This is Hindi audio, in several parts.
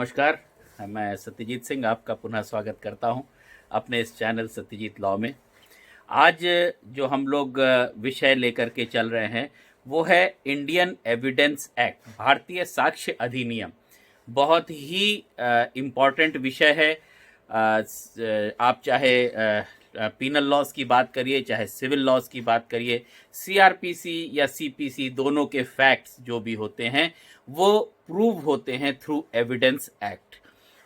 नमस्कार। मैं सत्यजीत सिंह आपका पुनः स्वागत करता हूं अपने इस चैनल सत्यजीत लॉ में। आज जो हम लोग विषय लेकर के चल रहे हैं वो है इंडियन एविडेंस एक्ट, भारतीय साक्ष्य अधिनियम। बहुत ही इम्पॉर्टेंट विषय है। आप चाहे पीनल लॉज की बात करिए, चाहे सिविल लॉज की बात करिए, सीआरपीसी या सीपीसी दोनों के फैक्ट्स जो भी होते हैं वो प्रूव होते हैं थ्रू एविडेंस एक्ट।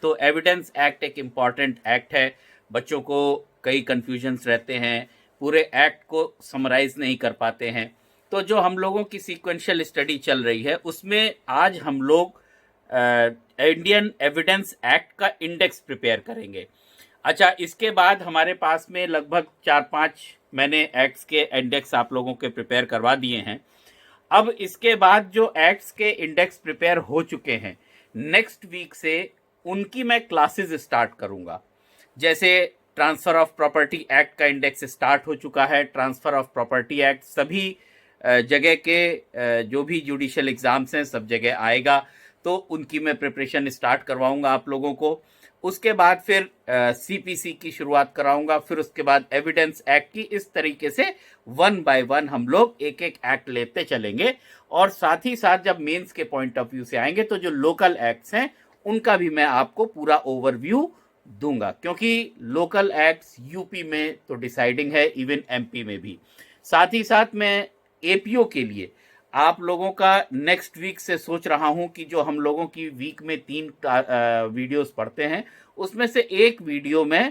तो एविडेंस एक्ट एक इम्पॉर्टेंट एक्ट है। बच्चों को कई कन्फ्यूजन्स रहते हैं, पूरे एक्ट को समराइज नहीं कर पाते हैं। तो जो हम लोगों की सीक्वेंशियल स्टडी चल रही है उसमें आज हम लोग इंडियन एविडेंस एक्ट का इंडेक्स प्रिपेयर करेंगे। अच्छा, इसके बाद हमारे पास में लगभग 4-5 मैंने एक्ट्स के इंडेक्स आप लोगों के प्रिपेयर करवा दिए हैं। अब इसके बाद जो एक्ट्स के इंडेक्स प्रिपेयर हो चुके हैं, नेक्स्ट वीक से उनकी मैं क्लासेस स्टार्ट करूंगा। जैसे ट्रांसफ़र ऑफ प्रॉपर्टी एक्ट का इंडेक्स स्टार्ट हो चुका है। ट्रांसफ़र ऑफ प्रॉपर्टी एक्ट सभी जगह के जो भी जुडिशियल एग्ज़ाम्स हैं सब जगह आएगा, तो उनकी मैं प्रिपरेशन स्टार्ट करवाऊंगा आप लोगों को। उसके बाद फिर सीपीसी की शुरुआत कराऊंगा, फिर उसके बाद एविडेंस एक्ट की। इस तरीके से 1 बाय 1 हम लोग एक एक एक्ट लेते चलेंगे। और साथ ही साथ जब मेंस के पॉइंट ऑफ व्यू से आएंगे तो जो लोकल एक्ट्स हैं उनका भी मैं आपको पूरा ओवरव्यू दूंगा, क्योंकि लोकल एक्ट्स यूपी में तो डिसाइडिंग है, इवन एमपी में भी। साथ ही साथ मैं एपीओ के लिए आप लोगों का नेक्स्ट वीक से सोच रहा हूं कि जो हम लोगों की वीक में 3 वीडियोस पढ़ते हैं उसमें से एक वीडियो मैं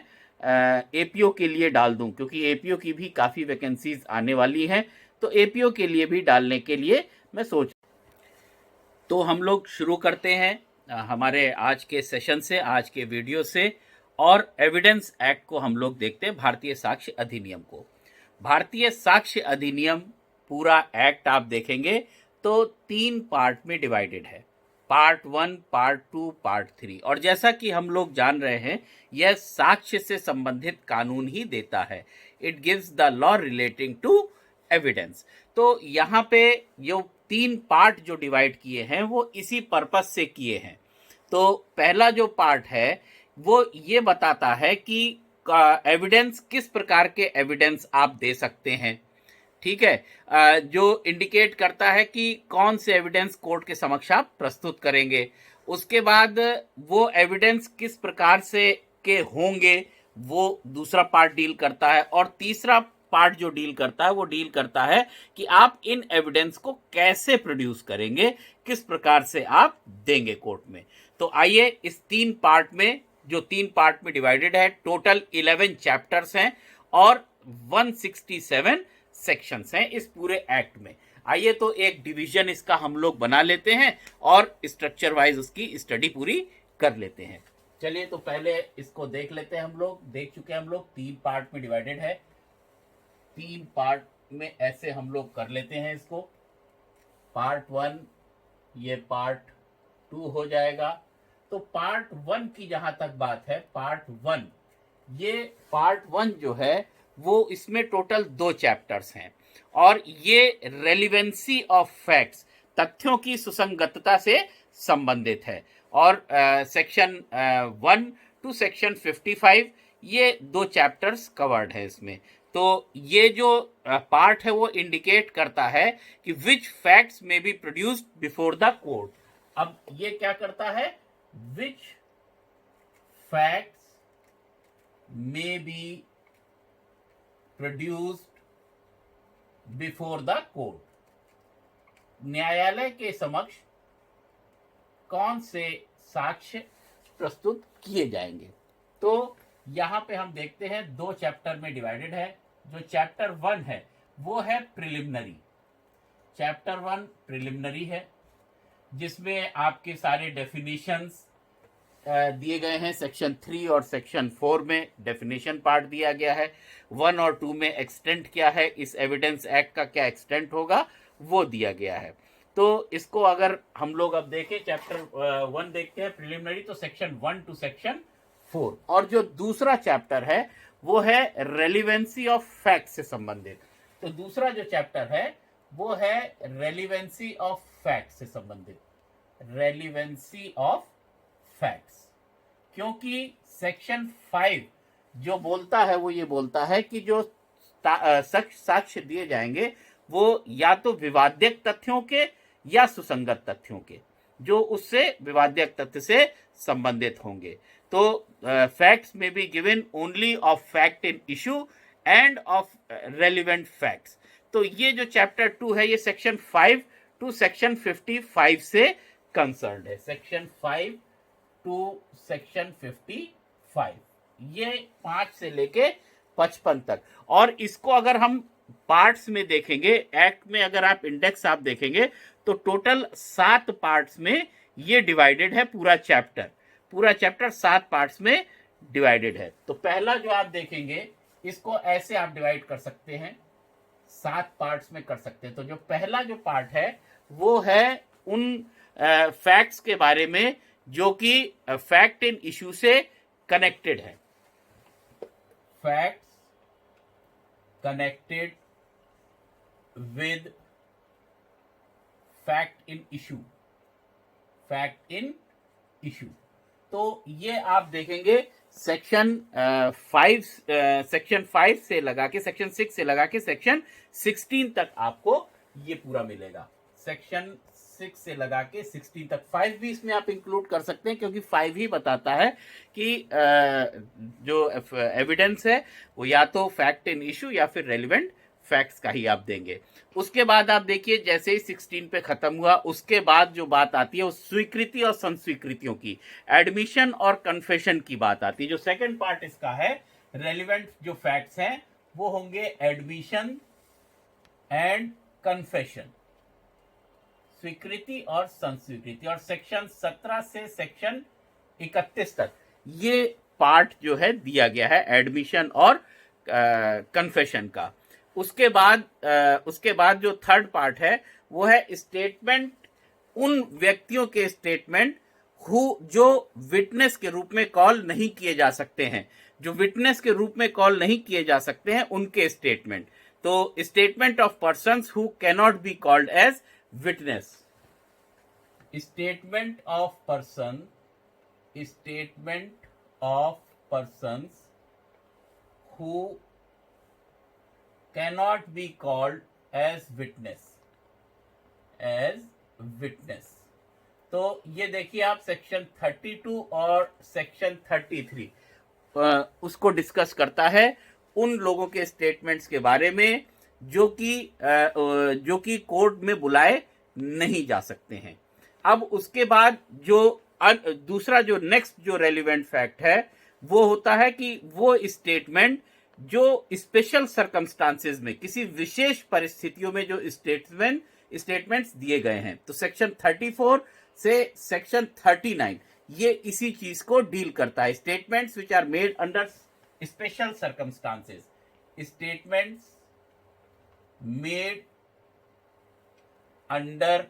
एपीओ के लिए डाल दूं, क्योंकि एपीओ की भी काफ़ी वैकेंसीज आने वाली हैं। तो एपीओ के लिए भी डालने के लिए मैं सोच। तो हम लोग शुरू करते हैं हमारे आज के सेशन से, आज के वीडियो से। और एविडेंस एक्ट को हम लोग देखते हैं, भारतीय साक्ष्य अधिनियम को। भारतीय साक्ष्य अधिनियम पूरा एक्ट आप देखेंगे तो 3 पार्ट में डिवाइडेड है, पार्ट 1, पार्ट 2, पार्ट 3। और जैसा कि हम लोग जान रहे हैं यह साक्ष्य से संबंधित कानून ही देता है। It gives the law relating to evidence. तो यहाँ पे जो 3 पार्ट जो डिवाइड किए हैं वो इसी पर्पस से किए हैं। तो पहला जो पार्ट है वो ये बताता है कि एविडेंस किस प्रकार के एविडेंस आप दे सकते हैं, ठीक है, जो इंडिकेट करता है कि कौन से एविडेंस कोर्ट के समक्ष आप प्रस्तुत करेंगे। उसके बाद वो एविडेंस किस प्रकार से के होंगे वो दूसरा पार्ट डील करता है। और तीसरा पार्ट जो डील करता है वो डील करता है कि आप इन एविडेंस को कैसे प्रोड्यूस करेंगे, किस प्रकार से आप देंगे कोर्ट में। तो आइए इस 3 पार्ट में, जो 3 पार्ट में डिवाइडेड है, टोटल 11 चैप्टर्स हैं और 167 सेक्शंस हैं इस पूरे एक्ट में। आइए तो एक डिवीजन इसका हम लोग बना लेते हैं और स्ट्रक्चर वाइज उसकी स्टडी पूरी कर लेते हैं। चलिए तो पहले इसको देख लेते हैं। हम लोग देख चुके हैं, हम लोग 3 पार्ट में डिवाइडेड है। 3 पार्ट में ऐसे हम लोग कर लेते हैं इसको। पार्ट 1 ये पार्ट 2 हो जाएगा। तो पार्ट 1 की जहां तक बात है, पार्ट 1, ये पार्ट 1 जो है वो इसमें टोटल 2 चैप्टर्स हैं और ये रेलिवेंसी ऑफ फैक्ट्स, तथ्यों की सुसंगतता से संबंधित है। और सेक्शन 1 टू सेक्शन 55 ये 2 चैप्टर्स कवर्ड है इसमें। तो ये जो पार्ट है वो इंडिकेट करता है कि विच फैक्ट्स में be produced before the court. अब ये क्या करता है, विच फैक्ट्स में be produced before the court, न्यायालय के समक्ष कौन से साक्ष्य प्रस्तुत किए जाएंगे। तो यहां पे हम देखते हैं 2 चैप्टर में डिवाइडेड है। जो चैप्टर 1 है वो है प्रिलिमिनरी। चैप्टर 1 प्रिलिमिनरी है, जिसमें आपके सारे डेफिनेशंस दिए गए हैं। सेक्शन 3 और सेक्शन 4 में डेफिनेशन पार्ट दिया गया है। 1 और 2 में एक्सटेंट क्या है, इस एविडेंस एक्ट का क्या एक्सटेंट होगा वो दिया गया है। तो इसको अगर हम लोग अब देखें, चैप्टर 1 देखते हैं प्रिलिमिनरी, तो सेक्शन 1 टू सेक्शन 4। और जो दूसरा चैप्टर है वो है रेलिवेंसी ऑफ फैक्ट से संबंधित। तो दूसरा जो चैप्टर है वो है रेलिवेंसी ऑफ फैक्ट से संबंधित, रेलिवेंसी ऑफ फैक्ट्स, क्योंकि सेक्शन 5 जो बोलता है वो ये बोलता है कि जो साक्ष्य दिए जाएंगे वो या तो विवाद्यक तथ्यों के या सुसंगत तथ्यों के, जो उससे विवाद्यक तथ्य से संबंधित होंगे। तो फैक्ट्स में be given only of fact in issue end of relevant facts. तो ये जो चैप्टर 2 है ये सेक्शन 5 टू सेक्शन 55 से कंसर्न है। सेक्शन 5 टू सेक्शन 55, ये 5 से लेके 55 तक। और इसको अगर हम पार्ट्स में देखेंगे, एक्ट में अगर आप इंडेक्स आप देखेंगे तो टोटल 7 पार्ट्स में ये डिवाइडेड है। पूरा चैप्टर 7 पार्ट्स में डिवाइडेड है। तो पहला जो आप देखेंगे इसको ऐसे आप डिवाइड कर सकते हैं, 7 पार्ट्स में कर सकते हैं। तो जो पहला जो पार्ट है वो है उन फैक्ट्स के बारे में जो कि फैक्ट इन इशू से कनेक्टेड है। Facts connected with fact in issue. तो ये आप देखेंगे सेक्शन 5 से लगा के सेक्शन 6 से लगा के सेक्शन 16 तक आपको ये पूरा मिलेगा। सेक्शन 6 से लगा के 16 तक। 5 भी इसमें आप इंक्लूड कर सकते हैं, क्योंकि 5 ही बताता है कि जो एविडेंस है वो या तो फैक्ट इन इशू या फिर रेलिवेंट फैक्ट्स का ही आप देंगे। उसके बाद आप देखिए जैसे ही 16 पे खत्म हुआ, उसके बाद जो बात आती है वो स्वीकृति और संस्वीकृतियों की, एडमिशन और कन्फेशन की बात आती है। जो सेकंड पार्ट इसका है, रेलिवेंट जो फैक्ट्स हैं वो होंगे एडमिशन एंड कन्फेशन, स्वीकृति और संस्वीकृति। और सेक्शन 17 से सेक्शन 31 तक ये पार्ट जो है दिया गया है एडमिशन और कन्फेशन का। उसके बाद जो थर्ड पार्ट है वो है स्टेटमेंट, उन व्यक्तियों के स्टेटमेंट जो विटनेस के रूप में कॉल नहीं किए जा सकते हैं, जो विटनेस के रूप में कॉल नहीं किए जा सकते हैं उनके स्टेटमेंट। तो statement of persons who cannot be called as witness, statement of persons who cannot be called as witness। तो ये देखिए आप सेक्शन 32 और सेक्शन 33 उसको डिस्कस करता है उन लोगों के स्टेटमेंट्स के बारे में जो कि कोर्ट में बुलाए नहीं जा सकते हैं। अब उसके बाद जो दूसरा जो नेक्स्ट जो रेलिवेंट फैक्ट है वो होता है कि वो स्टेटमेंट जो स्पेशल सर्कमस्टांसेस में, किसी विशेष परिस्थितियों में जो स्टेटमेंट्स दिए गए हैं। तो सेक्शन 34 से सेक्शन 39 ये इसी चीज को डील करता है। Statements which are made under special circumstances, statements made under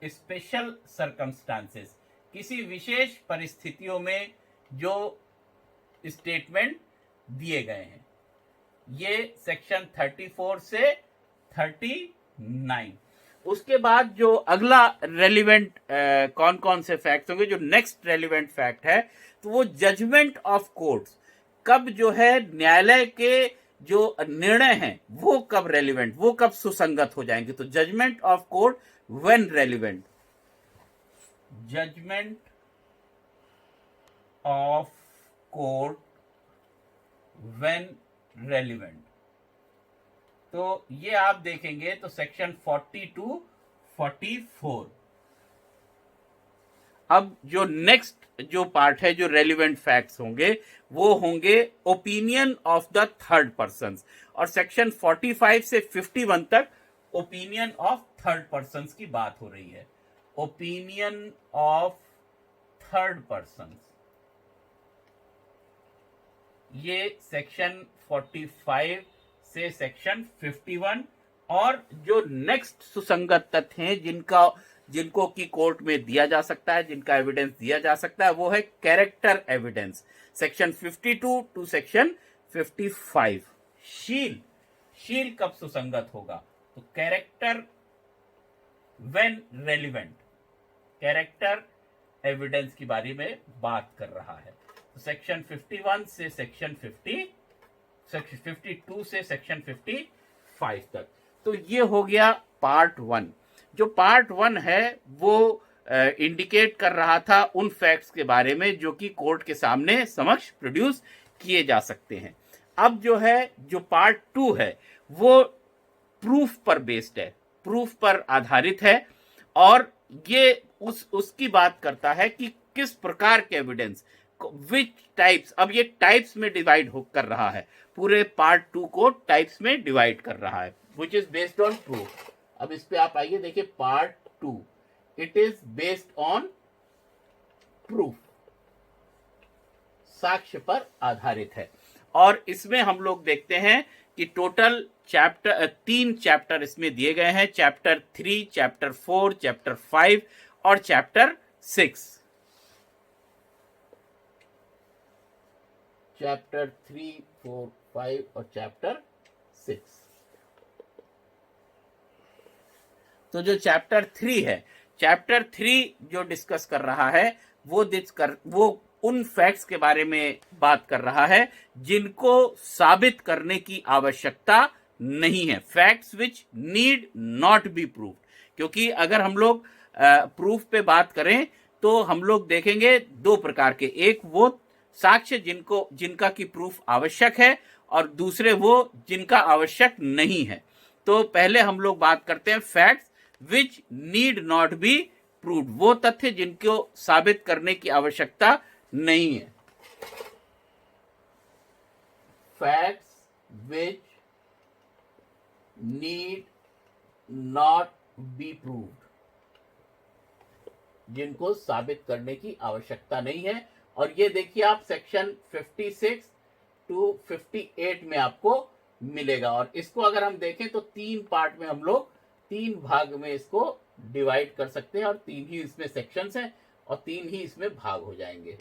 special circumstances, किसी विशेष परिस्थितियों में जो स्टेटमेंट दिए गए हैं, ये सेक्शन 34 से 39। उसके बाद जो अगला रेलिवेंट कौन कौन से फैक्ट्स होंगे, जो नेक्स्ट रेलिवेंट फैक्ट है तो वो जजमेंट ऑफ कोर्ट्स, कब जो है न्यायालय के जो निर्णय हैं वो कब रेलिवेंट, वो कब सुसंगत हो जाएंगे। तो judgment of court when relevant, judgment of court when relevant. तो ये आप देखेंगे तो सेक्शन 42 44। अब जो नेक्स्ट जो पार्ट है जो रेलिवेंट फैक्ट्स होंगे वो होंगे opinion of the third person. और सेक्शन 45 से 51 तक ओपिनियन ऑफ थर्ड पर्सन की बात हो रही है। ओपिनियन ऑफ थर्ड पर्सन, ये सेक्शन 45 से सेक्शन 51। और जो नेक्स्ट सुसंगत तथ्य हैं जिनको की कोर्ट में दिया जा सकता है, जिनका एविडेंस दिया जा सकता है, वो है character evidence, section 52 to section 55। शील कब सुसंगत होगा, तो character when relevant, character evidence के बारे में बात कर रहा है। तो सेक्शन 51 से सेक्शन 52 से सेक्शन 55 तक। तो ये हो गया पार्ट 1। जो पार्ट 1 है वो इंडिकेट कर रहा था उन फैक्ट्स के बारे में जो कि कोर्ट के सामने समक्ष प्रोड्यूस किए जा सकते हैं। अब जो पार्ट 2 है वो प्रूफ पर बेस्ड है, प्रूफ पर आधारित है, और ये उसकी बात करता है कि किस प्रकार के एविडेंस, विच टाइप्स। अब ये टाइप्स में डिवाइड कर रहा है, पूरे पार्ट 2 को टाइप्स में डिवाइड कर रहा है, which is based on proof. अब इस पे आप आइए, देखिए part 2 it is based on proof, साक्ष्य पर आधारित है। और इसमें हम लोग देखते हैं कि टोटल चैप्टर 3 चैप्टर इसमें दिए गए हैं, चैप्टर 3, चैप्टर 4, चैप्टर 5 और चैप्टर 6। चैप्टर 3, 4, 5 और चैप्टर 6। तो जो चैप्टर 3 है, चैप्टर 3 जो डिस्कस कर रहा है वो उन फैक्ट्स के बारे में बात कर रहा है जिनको साबित करने की आवश्यकता नहीं है, facts which need not be proved. क्योंकि अगर हम लोग प्रूफ पे बात करें तो हम लोग देखेंगे दो प्रकार के, एक वो साक्ष्य जिनका की प्रूफ आवश्यक है, और दूसरे वो जिनका आवश्यक नहीं है। तो पहले हम लोग बात करते हैं facts which need not be proved, वो तथ्य जिनको साबित करने की आवश्यकता नहीं है। Facts which need not be proved, जिनको साबित करने की आवश्यकता नहीं है। और ये देखिए आप सेक्शन 56 टू 58 में आपको मिलेगा। और इसको अगर हम देखें तो 3 पार्ट में हम लोग 3 भाग में इसको डिवाइड कर सकते हैं, और 3 ही इसमें सेक्शंस हैं और 3 ही इसमें भाग हो जाएंगे।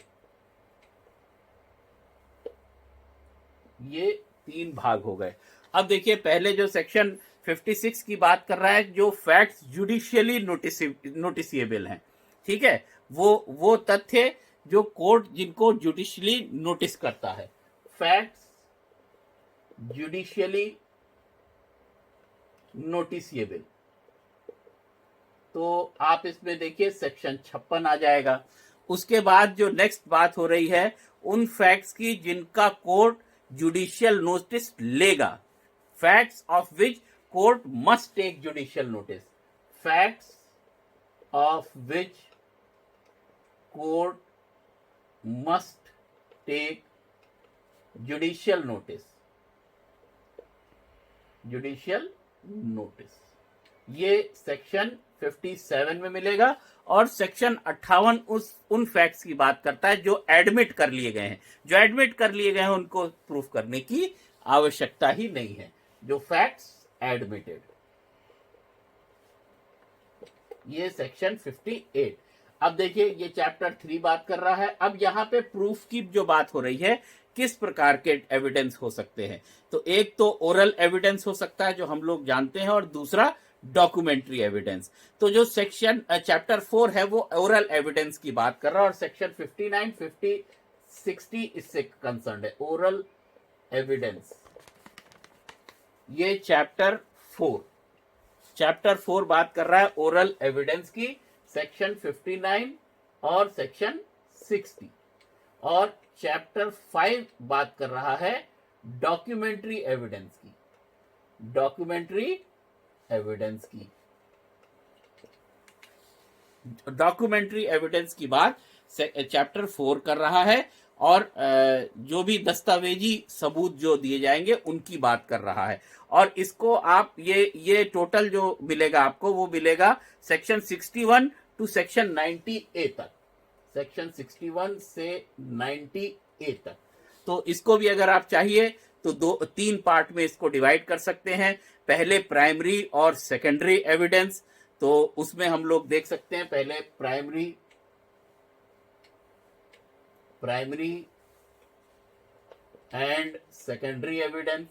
ये 3 भाग हो गए। अब देखिए पहले जो सेक्शन 56 की बात कर रहा है, जो फैक्ट्स जुडिशियली नोटिसिएबल हैं, ठीक है, वो तथ्य जो कोर्ट जिनको जुडिशियली नोटिस करता है, फैक्ट्स जुडिशियली नोटिसिएबल। तो आप इसमें देखिए सेक्शन 56 आ जाएगा। उसके बाद जो नेक्स्ट बात हो रही है उन फैक्ट्स की जिनका कोर्ट जुडिशियल नोटिस लेगा, facts of which court must take judicial notice, facts of which court must take judicial notice, judicial notice, ये सेक्शन 57 में मिलेगा। और सेक्शन 58 उन फैक्ट्स की बात करता है जो एडमिट कर लिए गए हैं, जो एडमिट कर लिए गए हैं उनको प्रूफ करने की आवश्यकता ही नहीं है, जो फैक्ट्स एडमिटेड, ये सेक्शन 58। अब देखिए ये चैप्टर 3 बात कर रहा है। अब यहाँ पे प्रूफ की जो बात हो रही है, किस प्रकार के एविडेंस हो सकते हैं, तो एक तो ओरल एविडेंस हो सकता है जो हम लोग जानते हैं, और दूसरा डॉक्यूमेंट्री एविडेंस। तो जो सेक्शन चैप्टर 4 है वो ओरल एविडेंस की बात कर रहा है, और सेक्शन 59, 50, 60 इससे कंसर्न है, ओरल एविडेंस। ये चैप्टर 4 बात कर रहा है ओरल एविडेंस की, सेक्शन 59 और सेक्शन 60। और चैप्टर 5 बात कर रहा है डॉक्यूमेंट्री एविडेंस की, डॉक्यूमेंट्री एविडेंस की, डॉक्यूमेंट्री एविडेंस की बात चैप्टर 4 कर रहा है। और जो भी दस्तावेजी सबूत जो दिए जाएंगे उनकी बात कर रहा है। और इसको आप ये टोटल जो मिलेगा आपको, वो मिलेगा सेक्शन 61 टू सेक्शन 90A तक, सेक्शन 61 से 90A तक। तो इसको भी अगर आप चाहिए तो 3 पार्ट में इसको डिवाइड कर सकते हैं। पहले प्राइमरी और सेकेंडरी एविडेंस, तो उसमें हम लोग देख सकते हैं पहले प्राइमरी एंड सेकेंडरी एविडेंस।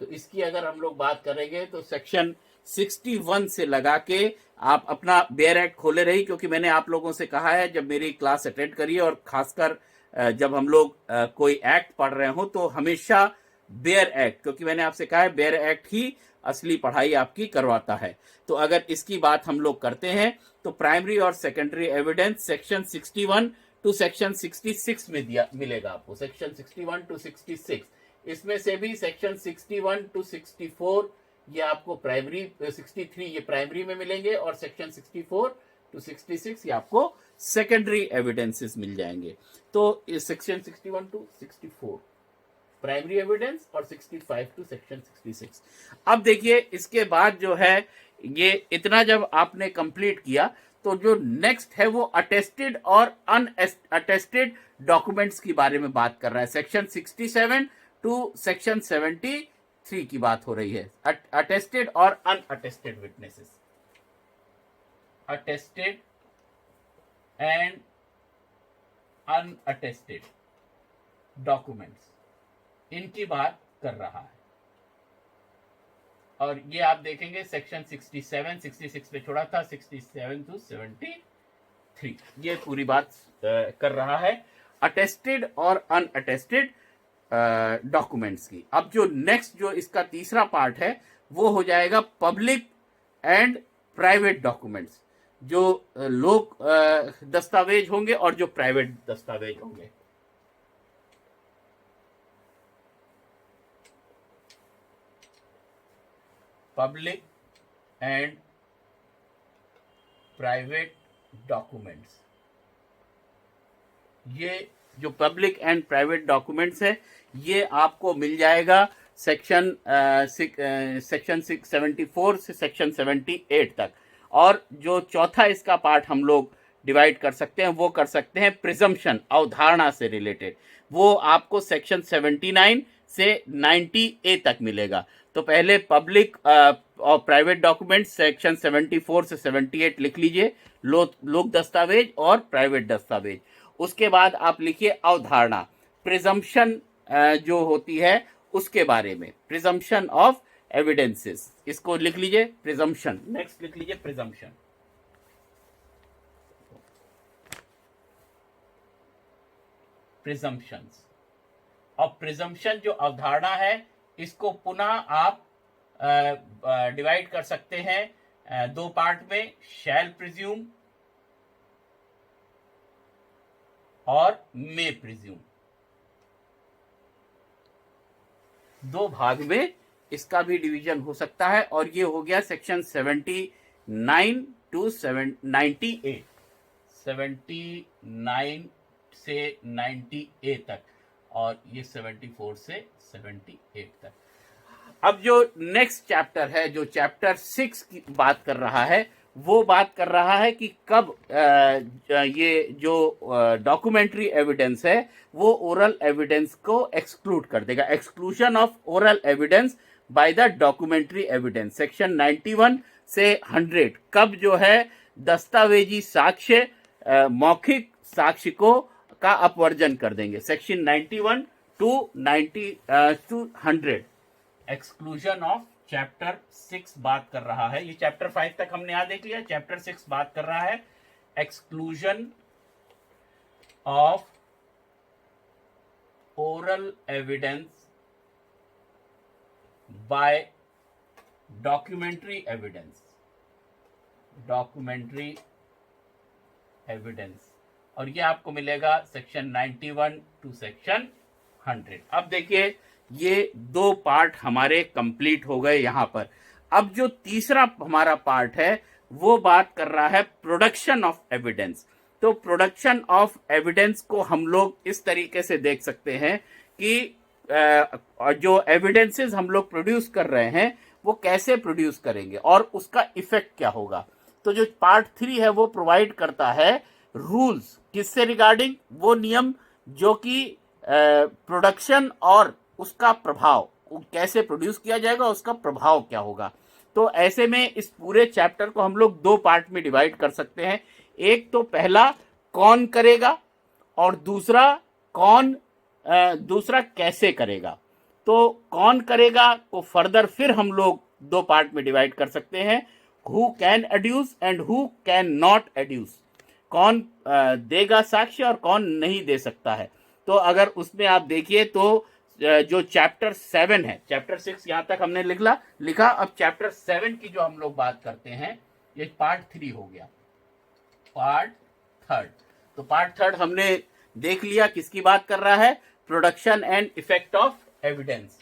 तो इसकी अगर हम लोग बात करेंगे तो सेक्शन 61 से लगा के आप अपना बेयर एक्ट खोले रही, क्योंकि मैंने आप लोगों से कहा है जब मेरी क्लास अटेंड करिए और खासकर जब हम लोग कोई एक्ट पढ़ रहे हो तो हमेशा बेयर एक्ट, क्योंकि मैंने आपसे कहा है बेयर एक्ट ही असली पढ़ाई आपकी करवाता है। तो अगर इसकी बात हम लोग करते हैं तो प्राइमरी और secondary evidence section 61 to section 66 में दिया मिलेगा आपको, सेक्शन 61 टू 66। इसमें से भी सेक्शन 61 टू 64 ये आपको प्राइमरी, 63 ये प्राइमरी में मिलेंगे और सेक्शन 64 टू 66 ये आपको सेकेंडरी एविडेंसेस मिल जाएंगे। तो इस सेक्शन 61 टू 64 प्राइमरी एविडेंस और 65 टू सेक्शन 66। अब देखिए इसके बाद जो है ये इतना जब आपने कंप्लीट किया तो जो नेक्स्ट है वो अटेस्टेड और अनअटेस्टेड डॉक्यूमेंट्स की बारे में बात कर रहा है। सेक्शन 67 टू सेक्शन 73 की बात हो रही है, अटेस्टेड और अनअटेस्टेड विटनेसेस, अटेस्टेड एंड अनअटेस्टेड डॉक्यूमेंट्स, इनकी बात कर रहा है। और ये आप देखेंगे सेक्शन 67, 66 पे छोड़ा था, 67 टू 73 ये पूरी बात कर रहा है अटेस्टेड और अनअटेस्टेड डॉक्यूमेंट्स की। अब जो नेक्स्ट जो इसका तीसरा पार्ट है वो हो जाएगा पब्लिक एंड प्राइवेट डॉक्यूमेंट्स, जो लोक दस्तावेज होंगे और जो प्राइवेट दस्तावेज होंगे। पब्लिक एंड प्राइवेट डॉक्यूमेंट्स, ये जो पब्लिक एंड प्राइवेट डॉक्यूमेंट्स है ये आपको मिल जाएगा सेक्शन 74 से सेक्शन 78 तक। और जो चौथा इसका पार्ट हम लोग डिवाइड कर सकते हैं वो कर सकते हैं प्रिजम्पशन, अवधारणा से रिलेटेड, वो आपको सेक्शन 79 से 90A तक मिलेगा। तो पहले पब्लिक और प्राइवेट डॉक्यूमेंट सेक्शन 74 से 78 लिख लीजिए, लोक दस्तावेज और प्राइवेट दस्तावेज। उसके बाद आप लिखिए अवधारणा, प्रिजम्पशन जो होती है उसके बारे में, प्रिजम्पशन ऑफ एविडेंसेस, इसको लिख लीजिए प्रिजम्पशन। नेक्स्ट लिख लीजिए प्रिजम्पशन, प्रिजम्पशंस। और प्रिजम्पशन जो अवधारणा है इसको पुनः आप डिवाइड कर सकते हैं दो पार्ट में, शैल प्रिज्यूम और मे प्रिज्यूम, दो भाग में इसका भी डिवीजन हो सकता है। और ये हो गया सेक्शन 79 टू 98, 79 से 90A तक और ये 74 से 78 तक। अब जो नेक्स्ट चैप्टर है, जो चैप्टर 6 की बात कर रहा है, वो बात कर रहा है कि कब ये जो डॉक्यूमेंट्री एविडेंस है वो ओरल एविडेंस को एक्सक्लूड कर देगा, exclusion of oral evidence by the documentary evidence. Section 91 से 100 कब जो है दस्तावेजी साक्ष्य मौखिक साक्ष्य को का अपवर्जन कर देंगे। Section 91 to 100 exclusion of chapter 6 बात कर रहा है। ये चैप्टर 5 तक हमने यहां देख लिया, चैप्टर 6 बात कर रहा है exclusion of oral evidence bye documentary evidence, documentary evidence, और ये आपको मिलेगा सेक्शन 91 टू सेक्शन 100। अब देखिए ये दो पार्ट हमारे कंप्लीट हो गए यहां पर। अब जो तीसरा हमारा पार्ट है वो बात कर रहा है प्रोडक्शन ऑफ एविडेंस। तो प्रोडक्शन ऑफ एविडेंस को हम लोग इस तरीके से देख सकते हैं कि जो एविडेंसेस हम लोग प्रोड्यूस कर रहे हैं वो कैसे प्रोड्यूस करेंगे और उसका इफेक्ट क्या होगा। तो जो पार्ट 3 है वो प्रोवाइड करता है रूल्स, किससे रिगार्डिंग, वो नियम जो कि प्रोडक्शन और उसका प्रभाव, कैसे प्रोड्यूस किया जाएगा, उसका प्रभाव क्या होगा। तो ऐसे में इस पूरे चैप्टर को हम लोग दो पार्ट में डिवाइड कर सकते हैं। एक तो पहला कौन करेगा और दूसरा कैसे करेगा। तो कौन करेगा को फर्दर फिर हम लोग दो पार्ट में डिवाइड कर सकते हैं, who can adduce and who can not adduce, कौन देगा साक्ष्य और कौन नहीं दे सकता है। तो अगर उसमें आप देखिए तो जो चैप्टर 7 है, चैप्टर 6 यहां तक हमने लिखा। अब चैप्टर 7 की जो हम लोग बात करते हैं, ये पार्ट 3 हो गया, पार्ट 3। तो पार्ट 3 हमने देख लिया, किसकी बात कर रहा है, production and effect of evidence,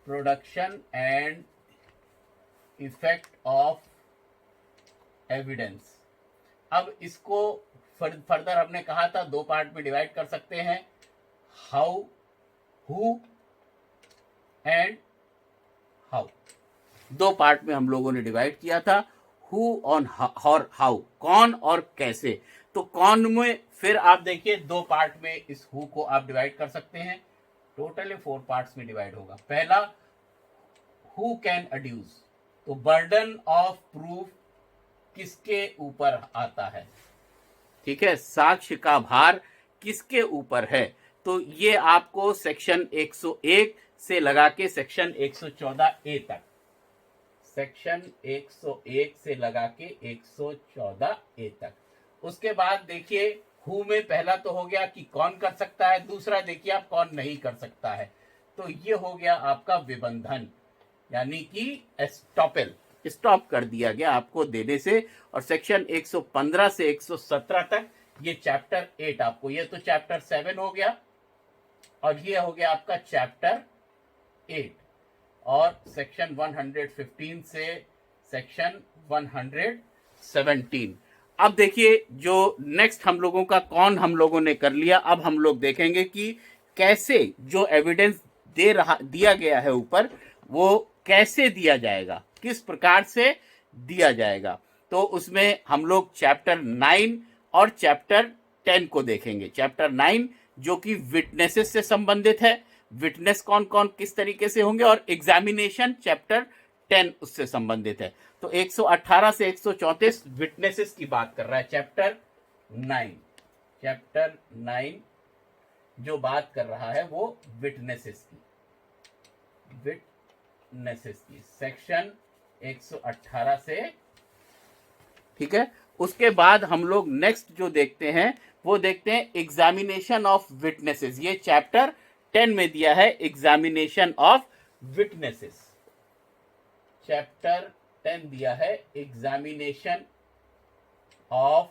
production and effect of evidence. अब इसको फर्दर हमने कहा था 2 पार्ट में डिवाइड कर सकते हैं, how, who and how. 2 part में हम लोगों ने डिवाइड किया था, हु और हाउ, कौन और कैसे। तो कौन में फिर आप देखिए 2 पार्ट में इस हु को आप डिवाइड कर सकते हैं, टोटली 4 पार्ट्स में डिवाइड होगा। पहला हु कैन एड्यूस, तो बर्डन ऑफ प्रूफ किसके ऊपर आता है, ठीक है, साक्ष्य का भार किसके ऊपर है। तो ये आपको सेक्शन 101 से लगा के सेक्शन 114 ए तक, सेक्शन 101 से लगा के 114 ए तक। उसके बाद देखिए हु में पहला तो हो गया कि कौन कर सकता है, दूसरा देखिए आप कौन नहीं कर सकता है। तो ये हो गया आपका विबंधन, यानी कि एस्टॉपेल, स्टॉप कर दिया गया आपको देने से। और सेक्शन 115 से 117 तक ये चैप्टर 8 आपको, ये तो चैप्टर 7 हो गया और ये हो गया आपका चैप्टर 8, और सेक्शन 115 से सेक्शन 117। अब देखिए जो नेक्स्ट हम लोगों का कौन हम लोगों ने कर लिया, अब हम लोग देखेंगे कि कैसे जो एविडेंस दिया गया है ऊपर, वो कैसे दिया जाएगा, किस प्रकार से दिया जाएगा। तो उसमें हम लोग चैप्टर 9 और चैप्टर 10 को देखेंगे। चैप्टर 9 जो कि विटनेसेस से संबंधित है, विटनेस कौन कौन किस तरीके से होंगे, और एग्जामिनेशन चैप्टर 10 उससे संबंधित है। तो 118 से 134 विटनेसेस की बात कर रहा है चैप्टर 9। चैप्टर 9 जो बात कर रहा है वो विटनेसेस की, विटनेसेस की, सेक्शन 118 से, ठीक है। उसके बाद हम लोग नेक्स्ट जो देखते हैं वो देखते हैं एग्जामिनेशन ऑफ विटनेसेस। ये चैप्टर 10 में दिया है, एग्जामिनेशन ऑफ विटनेसेस। चैप्टर 10 दिया है एग्जामिनेशन ऑफ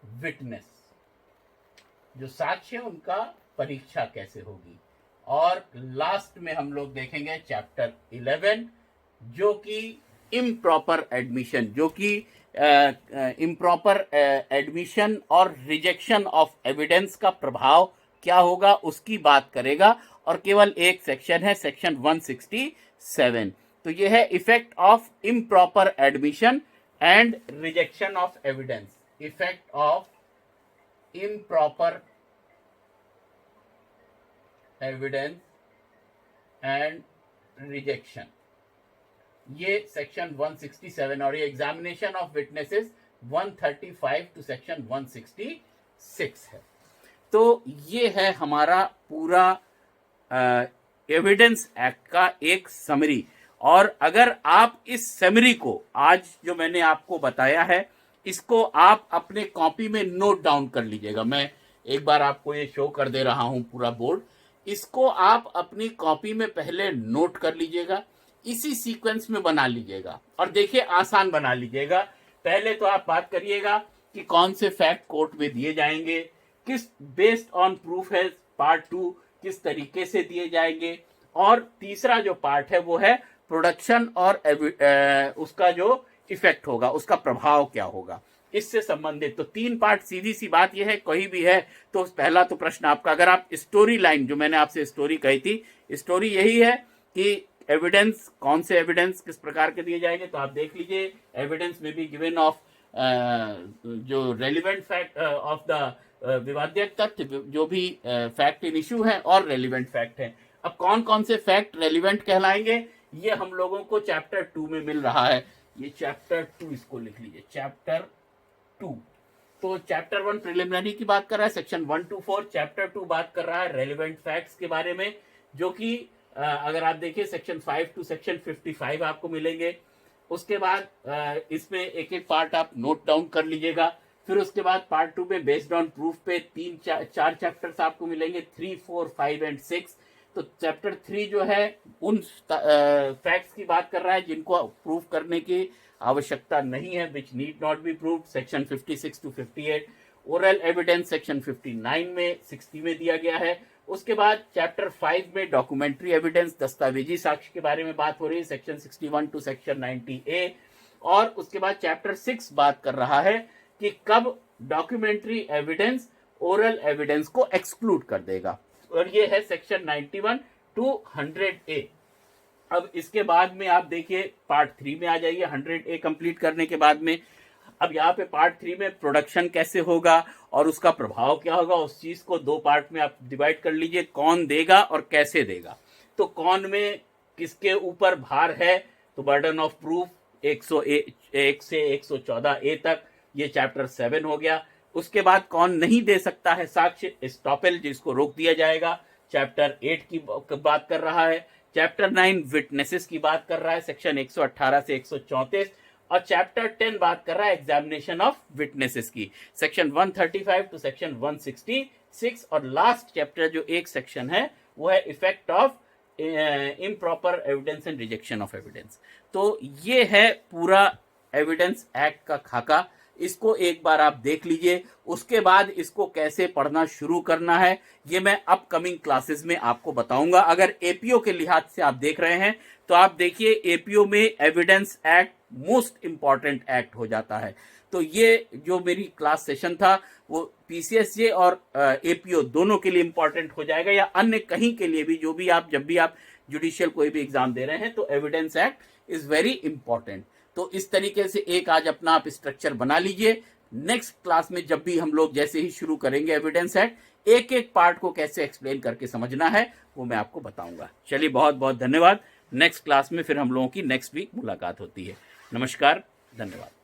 विटनेस, जो साक्ष्य उनका परीक्षा कैसे होगी। और लास्ट में हम लोग देखेंगे चैप्टर 11 जो कि इम्प्रॉपर एडमिशन, जो कि इम्प्रॉपर एडमिशन और रिजेक्शन ऑफ एविडेंस का प्रभाव क्या होगा उसकी बात करेगा। और केवल एक सेक्शन है, सेक्शन 167। तो ये है effect of improper admission and rejection of evidence, effect of improper evidence and rejection, ये सेक्शन 167। और ये examination of witnesses 135 to section 166 है। तो ये है हमारा पूरा एविडेंस एक्ट का एक समरी। और अगर आप इस समरी को, आज जो मैंने आपको बताया है, इसको आप अपने कॉपी में नोट डाउन कर लीजिएगा। मैं एक बार आपको ये शो कर दे रहा हूं पूरा बोर्ड, इसको आप अपनी कॉपी में पहले नोट कर लीजिएगा, इसी सीक्वेंस में बना लीजिएगा। और देखिए आसान बना लीजिएगा। पहले तो आप बात करिएगा कि कौन से फैक्ट कोर्ट में दिए जाएंगे, किस बेस्ड ऑन प्रूफ है पार्ट 2 किस तरीके से दिए जाएंगे। और तीसरा जो पार्ट है वो है प्रोडक्शन और उसका जो इफेक्ट होगा, उसका प्रभाव क्या होगा, इससे संबंधित। तो 3 पार्ट, सीधी सी बात यह है, कोई भी है तो पहला तो प्रश्न आपका, अगर आप स्टोरी लाइन, जो मैंने आपसे स्टोरी कही थी, स्टोरी यही है कि एविडेंस, कौन से एविडेंस किस प्रकार के दिए जाएंगे। तो आप देख लीजिए, एविडेंस में भी गिवन ऑफ जो रेलिवेंट फैक्ट ऑफ द विवाद्य तथ्य, जो भी फैक्ट इन इशू है और रेलिवेंट फैक्ट है। अब कौन कौन से फैक्ट रेलिवेंट कहलाएंगे, ये हम लोगों को चैप्टर 2 में मिल रहा है। ये चैप्टर 2, इसको लिख लीजिए, चैप्टर 2। तो चैप्टर 1 प्रिलिमिनरी की बात कर रहा है, सेक्शन 1 to 4। चैप्टर 2 बात कर रहा है रेलिवेंट फैक्ट्स के बारे में, जो कि अगर आप देखिए सेक्शन 5 to सेक्शन 55 आपको मिलेंगे। उसके बाद इसमें एक एक पार्ट आप नोट डाउन कर लीजिएगा। फिर उसके बाद पार्ट 2 में बेस्ड ऑन प्रूफ पे चार चैप्टर्स आपको मिलेंगे, 3, 4, 5 एंड 6। तो चैप्टर 3 जो है उन फैक्ट्स की बात कर रहा है जिनको प्रूफ करने की आवश्यकता नहीं है, which need not be proved, section 56 to 58। Oral evidence section 59 में 60 में दिया गया है। उसके बाद चैप्टर 5 में डॉक्यूमेंट्री एविडेंस, दस्तावेजी साक्ष्य के बारे में बात हो रही है, सेक्शन 61 to सेक्शन 90A। और उसके बाद चैप्टर 6 बात कर रहा है कि कब डॉक्यूमेंट्री एविडेंस ओरल एविडेंस को एक्सक्लूड कर देगा, और ये है सेक्शन 91 to 100A। अब इसके बाद में आप देखिए पार्ट 3 में आ जाइए, 100A कंप्लीट करने के बाद में। अब यहाँ पे पार्ट 3 में प्रोडक्शन कैसे होगा और उसका प्रभाव क्या होगा, उस चीज को 2 पार्ट में आप डिवाइड कर लीजिए, कौन देगा और कैसे देगा। तो कौन में किसके ऊपर भार है, तो बर्डन ऑफ प्रूफ 101 से 114A तक, ये चैप्टर 7 हो गया। उसके बाद कौन नहीं दे सकता है साक्ष्य, स्टॉपेल, जिसको रोक दिया जाएगा, चैप्टर 8 की बात कर रहा है। चैप्टर 9 विटनेसेस की बात कर रहा है, सेक्शन 118 से 134। और चैप्टर 10 बात कर रहा है एग्जामिनेशन ऑफ विटनेसेस की, सेक्शन 135 टू सेक्शन 166। और लास्ट चैप्टर जो एक सेक्शन है वो है effect of improper evidence and rejection of evidence. तो ये है पूरा एविडेंस एक्ट का खाका, इसको एक बार आप देख लीजिए। उसके बाद इसको कैसे पढ़ना शुरू करना है ये मैं अपकमिंग क्लासेस में आपको बताऊंगा। अगर एपीओ के लिहाज से आप देख रहे हैं तो आप देखिए एपीओ में evidence act most important act हो जाता है। तो ये जो मेरी क्लास सेशन था वो पीसीएसजे और एपीओ दोनों के लिए इंपॉर्टेंट हो जाएगा, या अन्य कहीं के लिए भी, जो भी आप जब भी आप जुडिशियल कोई भी एग्जाम दे रहे हैं तो evidence act is very important. तो इस तरीके से एक आज अपना आप स्ट्रक्चर बना लीजिए। नेक्स्ट क्लास में जब भी हम लोग जैसे ही शुरू करेंगे एविडेंस एक्ट, एक एक पार्ट को कैसे एक्सप्लेन करके समझना है वो मैं आपको बताऊंगा। चलिए बहुत बहुत धन्यवाद। नेक्स्ट क्लास में फिर हम लोगों की नेक्स्ट वीक मुलाकात होती है। नमस्कार, धन्यवाद।